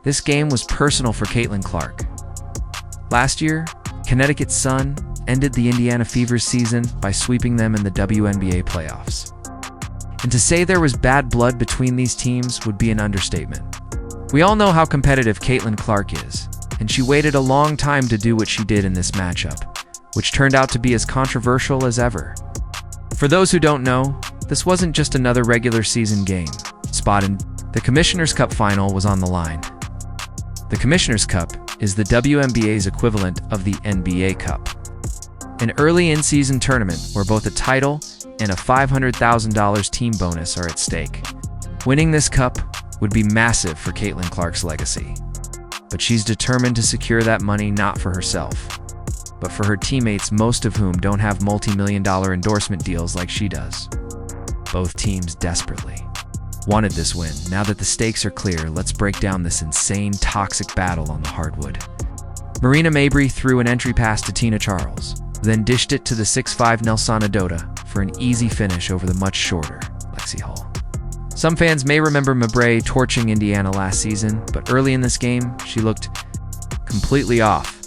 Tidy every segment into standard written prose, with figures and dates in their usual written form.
This game was personal for Caitlin Clark. Last year, Connecticut's Sun ended the Indiana Fever's season by sweeping them in the WNBA playoffs. And to say there was bad blood between these teams would be an understatement. We all know how competitive Caitlin Clark is, and she waited a long time to do what she did in this matchup, which turned out to be as controversial as ever. For those who don't know, this wasn't just another regular season game. The Commissioner's Cup final was on the line. The Commissioner's Cup is the WNBA's equivalent of the NBA Cup, an early in-season tournament where both a title and a $500,000 team bonus are at stake. Winning this cup would be massive for Caitlin Clark's legacy, but she's determined to secure that money not for herself, but for her teammates, most of whom don't have multi-million-dollar endorsement deals like she does. Both teams desperately wanted this win. Now that the stakes are clear, let's break down this insane, toxic battle on the hardwood. Marina Mabrey threw an entry pass to Tina Charles, then dished it to the 6'5" Nelsana Dota for an easy finish over the much shorter Lexi Hull. Some fans may remember Mabrey torching Indiana last season, but early in this game, she looked completely off.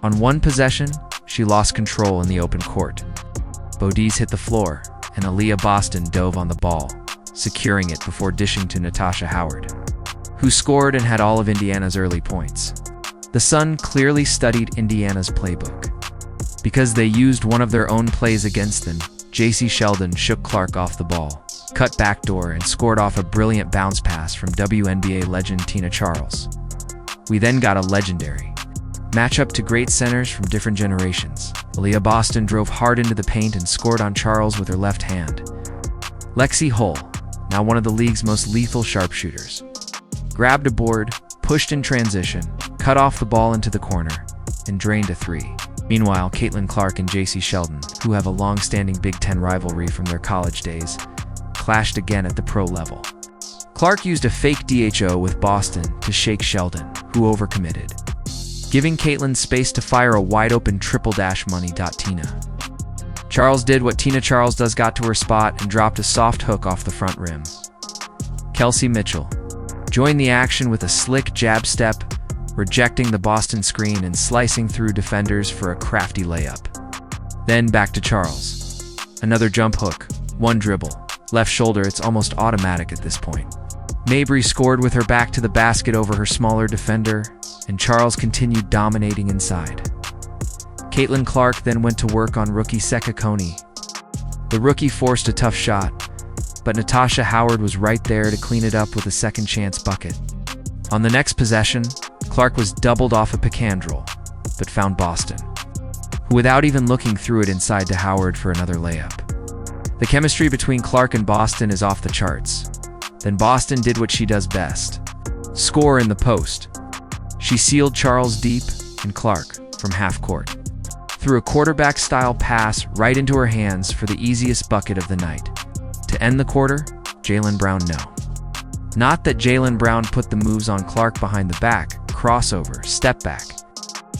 On one possession, she lost control in the open court. Bodies hit the floor, and Aaliyah Boston dove on the ball, securing it before dishing to Natasha Howard, who scored and had all of Indiana's early points. The Sun clearly studied Indiana's playbook. Because they used one of their own plays against them, J.C. Sheldon shook Clark off the ball, cut backdoor, and scored off a brilliant bounce pass from WNBA legend Tina Charles. We then got a legendary matchup to great centers from different generations. Aaliyah Boston drove hard into the paint and scored on Charles with her left hand. Lexi Hull, now one of the league's most lethal sharpshooters, grabbed a board, pushed in transition, cut off the ball into the corner, and drained a three. Meanwhile, Caitlin Clark and J.C. Sheldon, who have a long-standing Big Ten rivalry from their college days, clashed again at the pro level. Clark used a fake DHO with Boston to shake Sheldon, who overcommitted, giving Caitlin space to fire a wide-open triple-dash money. Tina Charles did what Tina Charles does, got to her spot and dropped a soft hook off the front rim. Kelsey Mitchell joined the action with a slick jab step, rejecting the Boston screen and slicing through defenders for a crafty layup. Then back to Charles. Another jump hook, one dribble, left shoulder. It's almost automatic at this point. Mabrey scored with her back to the basket over her smaller defender, and Charles continued dominating inside. Caitlin Clark then went to work on rookie Seka Coney. The rookie forced a tough shot, but Natasha Howard was right there to clean it up with a second chance bucket. On the next possession, Clark was doubled off a pick and roll, but found Boston, who without even looking threw it inside to Howard for another layup. The chemistry between Clark and Boston is off the charts. Then Boston did what she does best: score in the post. She sealed Charles deep, and Clark, from half court, threw a quarterback-style pass right into her hands for the easiest bucket of the night. To end the quarter, Jaylen Brown no. Not that Jaylen Brown put the moves on Clark behind the back, crossover, step back.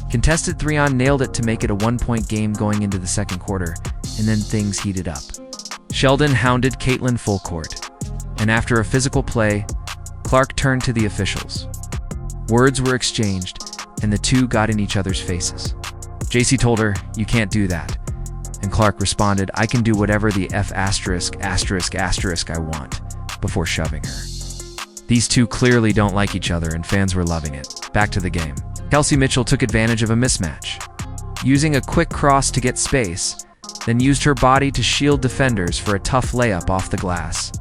Contested three-on, nailed it to make it a one-point game going into the second quarter, and then things heated up. Sheldon hounded Caitlin full court, and after a physical play, Clark turned to the officials. Words were exchanged, and the two got in each other's faces. JC told her, "You can't do that." And Clark responded, "I can do whatever the F*** I want," before shoving her. These two clearly don't like each other, and fans were loving it. Back to the game. Kelsey Mitchell took advantage of a mismatch, using a quick cross to get space, then used her body to shield defenders for a tough layup off the glass.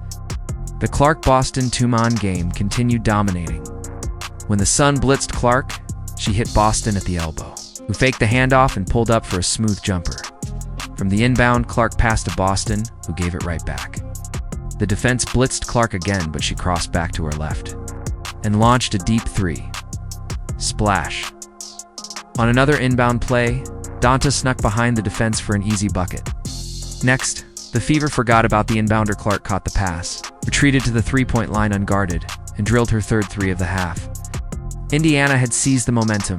The Clark-Boston two-man game continued dominating. When the Sun blitzed Clark, she hit Boston at the elbow, who faked the handoff and pulled up for a smooth jumper. From the inbound, Clark passed to Boston, who gave it right back. The defense blitzed Clark again, but she crossed back to her left and launched a deep three. Splash. On another inbound play, Donta snuck behind the defense for an easy bucket. Next, the Fever forgot about the inbounder. Clark caught the pass, retreated to the three-point line unguarded, and drilled her third three of the half. Indiana had seized the momentum.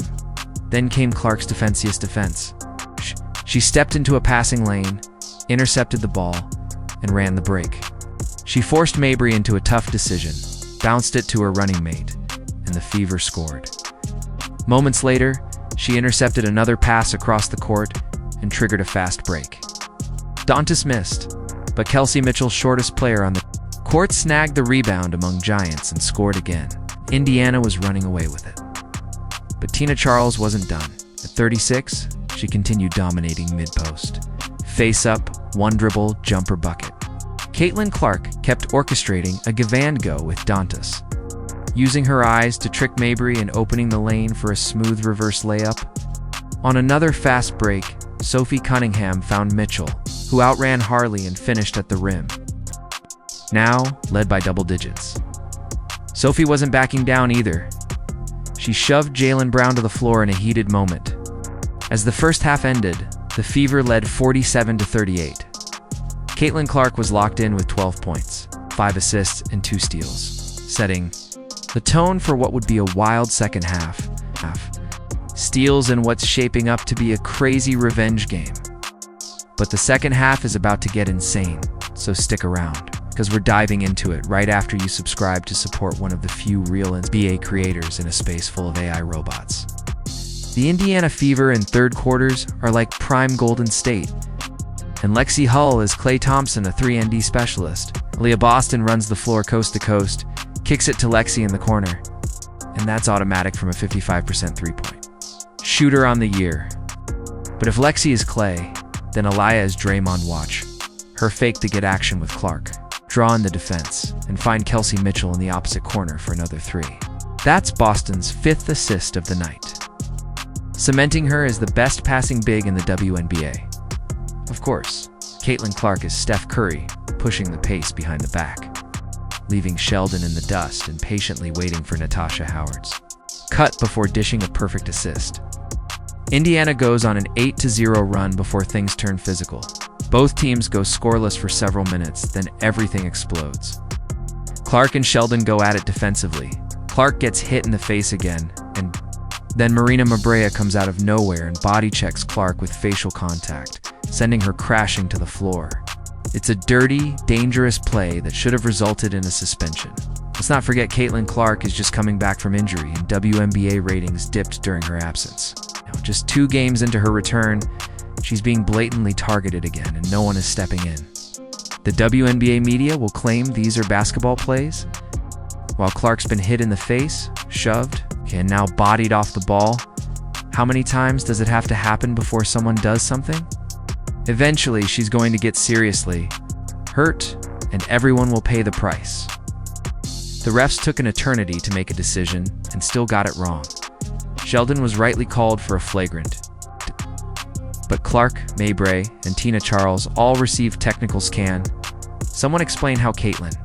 Then came Clark's defensiest defense. She stepped into a passing lane, intercepted the ball, and ran the break. She forced Mabrey into a tough decision, bounced it to her running mate, and the Fever scored. Moments later, she intercepted another pass across the court and triggered a fast break. Dantas missed, but Kelsey Mitchell, shortest player on the court, snagged the rebound among giants and scored again. Indiana was running away with it. But Tina Charles wasn't done. At 36, she continued dominating mid-post. Face-up, one-dribble, jumper bucket. Caitlin Clark kept orchestrating a give-and-go with Dantas, using her eyes to trick Mabry and opening the lane for a smooth reverse layup. On another fast break, Sophie Cunningham found Mitchell, who outran Harley and finished at the rim, now led by double digits. Sophie wasn't backing down either. She shoved Jaylen Brown to the floor in a heated moment. As the first half ended, the Fever led 47-38. Caitlin Clark was locked in with 12 points, 5 assists, and 2 steals, setting the tone for what would be a wild second half. Steals in what's shaping up to be a crazy revenge game. But the second half is about to get insane, so stick around, because we're diving into it right after you subscribe to support one of the few real NBA creators in a space full of AI robots. The Indiana Fever in third quarters are like prime Golden State, and Lexi Hull is Klay Thompson, a 3-and-D specialist. Leah Boston runs the floor coast to coast, kicks it to Lexi in the corner, and that's automatic from a 55% three-point shooter on the year. But if Lexi is Klay, then Aliyah is Draymond. Watch her fake to get action with Clark, draw in the defense, and find Kelsey Mitchell in the opposite corner for another 3. That's Boston's 5th assist of the night, cementing her as the best passing big in the WNBA. Of course, Caitlin Clark is Steph Curry, pushing the pace behind the back, leaving Sheldon in the dust and patiently waiting for Natasha Howard's cut before dishing a perfect assist. Indiana goes on an 8-0 run before things turn physical. Both teams go scoreless for several minutes, then everything explodes. Clark and Sheldon go at it defensively. Clark gets hit in the face again, and then Marina Mabrea comes out of nowhere and body checks Clark with facial contact, sending her crashing to the floor. It's a dirty, dangerous play that should have resulted in a suspension. Let's not forget Caitlin Clark is just coming back from injury, and WNBA ratings dipped during her absence. Now, just 2 games into her return, she's being blatantly targeted again, and no one is stepping in. The WNBA media will claim these are basketball plays, while Clark's been hit in the face, shoved, and now bodied off the ball. How many times does it have to happen before someone does something? Eventually, she's going to get seriously hurt, and everyone will pay the price. The refs took an eternity to make a decision and still got it wrong. Sheldon was rightly called for a flagrant, but Clark, Mabry, and Tina Charles all received technicals. Can someone explain how Caitlin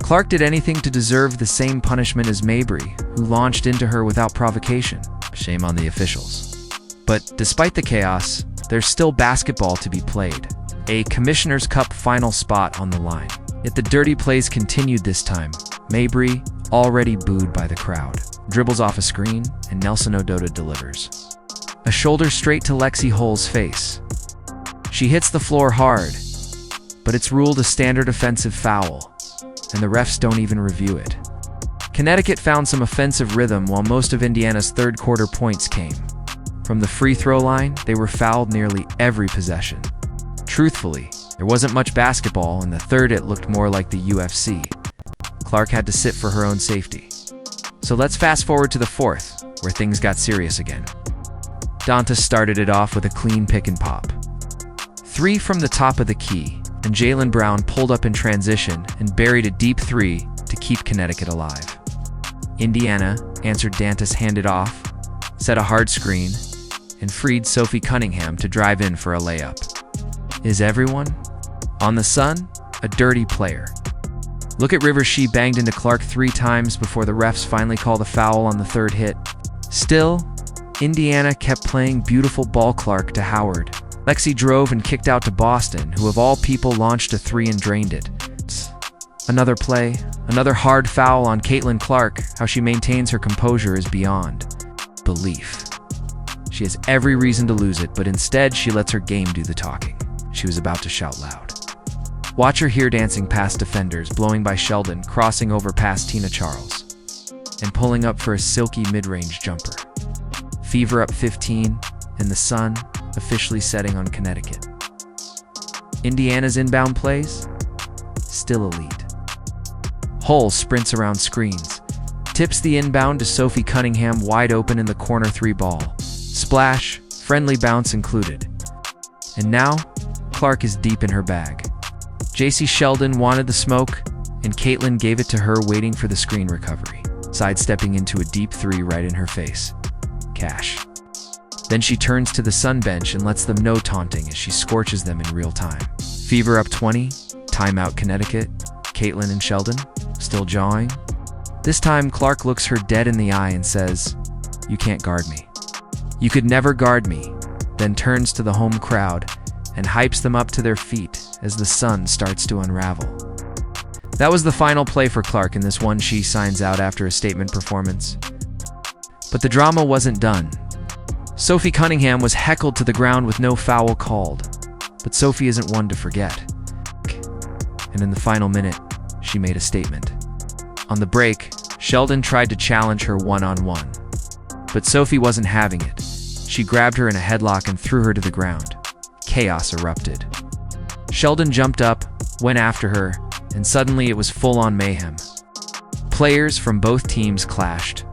Clark did anything to deserve the same punishment as Mabry, who launched into her without provocation? Shame on the officials. But despite the chaos, there's still basketball to be played. A Commissioner's Cup final spot on the line. Yet the dirty plays continued this time. Mabry, already booed by the crowd, dribbles off a screen, and Nelson Ododa delivers a shoulder straight to Lexi Hull's face. She hits the floor hard, but it's ruled a standard offensive foul, and the refs don't even review it. Connecticut found some offensive rhythm while most of Indiana's third quarter points came from the free throw line. They were fouled nearly every possession. Truthfully, there wasn't much basketball. In the third, it looked more like the UFC. Clark had to sit for her own safety. So let's fast forward to the fourth, where things got serious again. Dantas started it off with a clean pick and pop 3 from the top of the key, and Jaylen Brown pulled up in transition and buried a deep 3 to keep Connecticut alive. Indiana answered. Dantas handed off, set a hard screen, and freed Sophie Cunningham to drive in for a layup. Is everyone on the Sun a dirty player? Look at Rivers. She banged into Clark 3 times before the refs finally called the foul on the third hit. Still, Indiana kept playing beautiful ball. Clark to Howard. Lexi drove and kicked out to Boston, who of all people launched a 3 and drained it. Another play, another hard foul on Caitlin Clark. How she maintains her composure is beyond belief. She has every reason to lose it, but instead she lets her game do the talking. She was about to shout loud. Watch her here dancing past defenders, blowing by Sheldon, crossing over past Tina Charles. and pulling up for a silky mid-range jumper. Fever up 15, and the sun officially setting on Connecticut. Indiana's inbound plays? Still elite. Hull sprints around screens, tips the inbound to Sophie Cunningham wide open in the corner 3 ball. Splash, friendly bounce included. And now, Clark is deep in her bag. JC Sheldon wanted the smoke, and Caitlin gave it to her waiting for the screen recovery, sidestepping into a deep 3 right in her face. Cash. Then she turns to the Sun bench and lets them know taunting as she scorches them in real time. Fever up 20, timeout Connecticut, Caitlin and Sheldon, still jawing. This time, Clark looks her dead in the eye and says, "You can't guard me. You could never guard me," then turns to the home crowd and hypes them up to their feet as the sun starts to unravel. That was the final play for Clark in this one she signs out after a statement performance. But the drama wasn't done. Sophie Cunningham was heckled to the ground with no foul called, but Sophie isn't one to forget. And in the final minute, she made a statement. On the break, Sheldon tried to challenge her one-on-one, but Sophie wasn't having it. She grabbed her in a headlock and threw her to the ground. Chaos erupted. Sheldon jumped up, went after her, and suddenly it was full-on mayhem. Players from both teams clashed.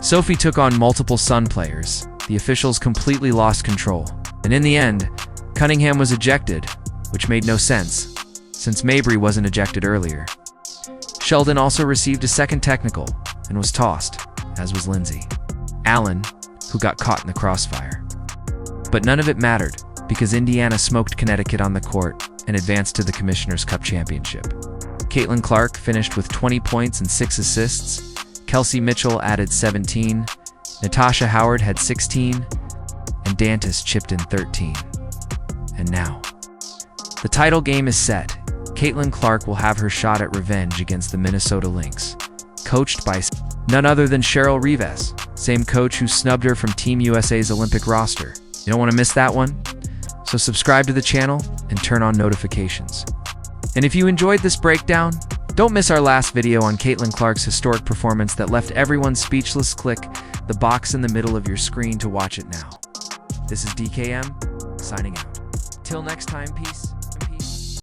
Sophie took on multiple Sun players. The officials completely lost control. And in the end, Cunningham was ejected, which made no sense, since Mabry wasn't ejected earlier. Sheldon also received a second technical and was tossed, as was Lindsay Allen, who got caught in the crossfire. But none of it mattered, because Indiana smoked Connecticut on the court and advanced to the Commissioner's Cup Championship. Caitlin Clark finished with 20 points and 6 assists. Kelsey Mitchell added 17. Natasha Howard had 16. And Dantas chipped in 13. And now, the title game is set. Caitlin Clark will have her shot at revenge against the Minnesota Lynx, coached by none other than Cheryl Reese, same coach who snubbed her from Team USA's Olympic roster. You don't want to miss that one? So subscribe to the channel and turn on notifications. And if you enjoyed this breakdown, don't miss our last video on Caitlin Clark's historic performance that left everyone speechless. Click the box in the middle of your screen to watch it now. This is DKM, signing out. Till next time, peace.